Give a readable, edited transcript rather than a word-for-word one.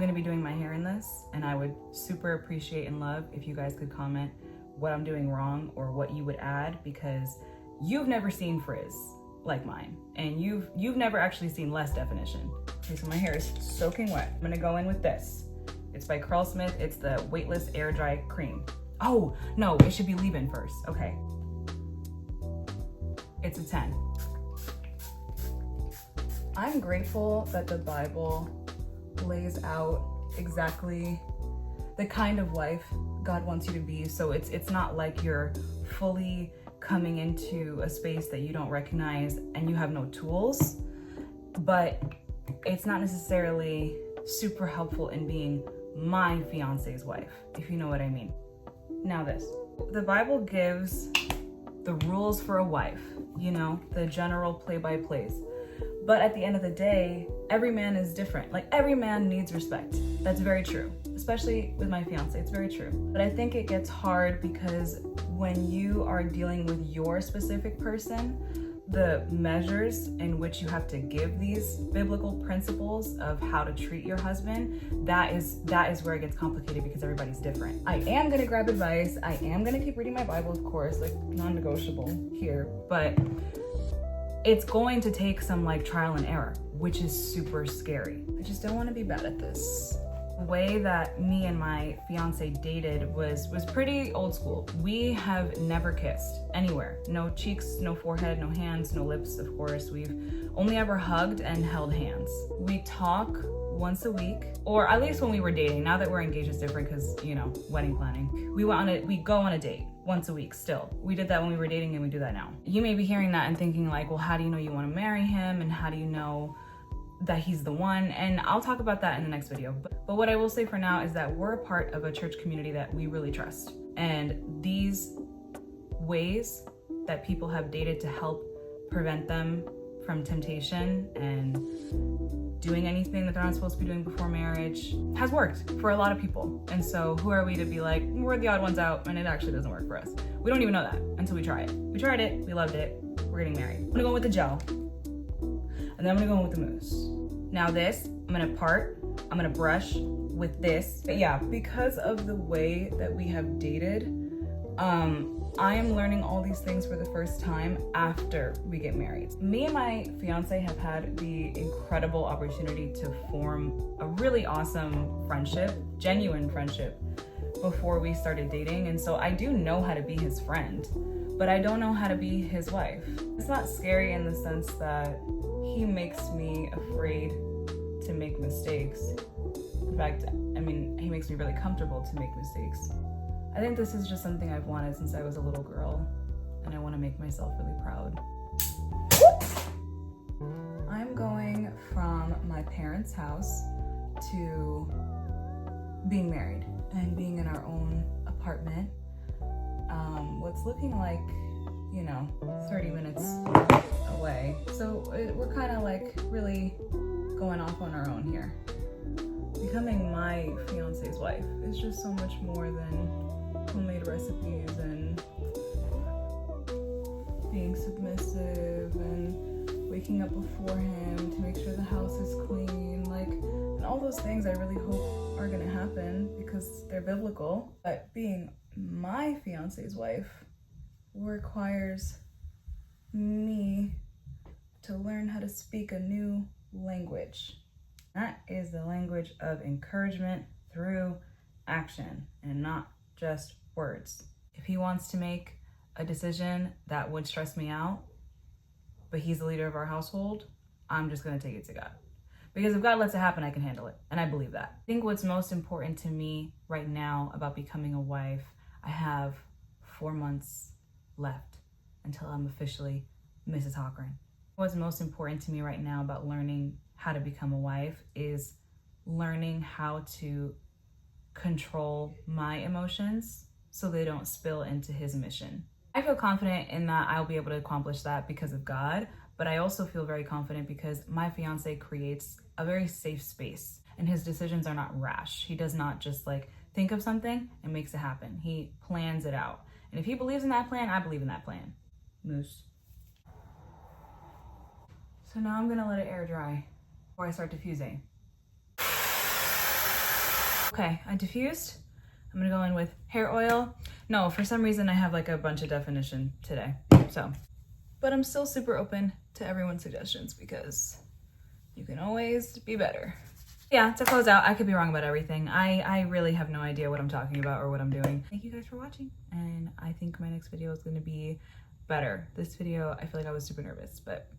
gonna be doing my hair in this, and I would super appreciate and love if you guys could comment what I'm doing wrong or what you would add, because you've never seen frizz like mine, and you've never actually seen less definition. Okay, so my hair is soaking wet. I'm gonna go in with this. It's by Curlsmith. It's the Weightless Air Dry Cream. Oh, no, it should be leave-in first. Okay. It's a 10. I'm grateful that the Bible lays out exactly the kind of life God wants you to be. So it's not like you're fully coming into a space that you don't recognize and you have no tools, but it's not necessarily super helpful in being my fiance's wife, if you know what I mean. Now this, the Bible gives the rules for a wife, you know, the general play-by-plays. But at the end of the day, every man is different. Like, every man needs respect. That's very true, especially with my fiance, it's very true. But I think it gets hard because when you are dealing with your specific person, the measures in which you have to give these biblical principles of how to treat your husband, that is where it gets complicated because everybody's different. I am gonna grab advice. I am gonna keep reading my Bible, of course, like non-negotiable here, but it's going to take some like trial and error, which is super scary. I just don't want to be bad at this. The way that me and my fiance dated was pretty old school. We have never kissed anywhere. No cheeks, no forehead, no hands, no lips, of course. We've only ever hugged and held hands. We talk once a week, or at least when we were dating. Now that we're engaged, it's different because, you know, wedding planning. We go on a date once a week still. We did that when we were dating and we do that now. You may be hearing that and thinking like, well, how do you know you want to marry him? And how do you know that he's the one? And I'll talk about that in the next video. But what I will say for now is that we're a part of a church community that we really trust. And these ways that people have dated to help prevent them from temptation and doing anything that they're not supposed to be doing before marriage has worked for a lot of people. And so who are we to be like, we're the odd ones out and it actually doesn't work for us? We don't even know that until we try it. We tried it, we loved it, we're getting married. I'm gonna go with the gel, and then I'm gonna go in with the mousse. Now this, I'm gonna brush with this. But yeah, because of the way that we have dated, I am learning all these things for the first time after we get married. Me and my fiance have had the incredible opportunity to form a really awesome friendship, genuine friendship, before we started dating. And so I do know how to be his friend, but I don't know how to be his wife. It's not scary in the sense that he makes me afraid to make mistakes. In fact, I mean, he makes me really comfortable to make mistakes. I think this is just something I've wanted since I was a little girl, and I want to make myself really proud. I'm going from my parents' house to being married and being in our own apartment. What's looking like, you know, 30 minutes away. So we're kind of like really going off on our own here. Becoming my fiance's wife is just so much more than homemade recipes and being submissive and waking up before him to make sure the house is clean, like, and all those things I really hope are gonna happen because they're biblical. But being my fiance's wife requires me to learn how to speak a new language. That is the language of encouragement through action and not just words. If he wants to make a decision that would stress me out, but he's the leader of our household, I'm just gonna take it to God. Because if God lets it happen, I can handle it. And I believe that. I think what's most important to me right now about becoming a wife, I have 4 months left until I'm officially Mrs. Hockren. What's most important to me right now about learning how to become a wife is learning how to control my emotions so they don't spill into his mission. I feel confident in that I'll be able to accomplish that because of God, but I also feel very confident because my fiance creates a very safe space and his decisions are not rash. He does not just like think of something and makes it happen. He plans it out. And if he believes in that plan, I believe in that plan. Moose. So now I'm gonna let it air dry before I start diffusing. Okay, I diffused. I'm gonna go in with hair oil. No, for some reason I have like a bunch of definition today, so. But I'm still super open to everyone's suggestions because you can always be better. Yeah, to close out, I could be wrong about everything. I really have no idea what I'm talking about or what I'm doing. Thank you guys for watching, and I think my next video is gonna be better. This video, I feel like I was super nervous, but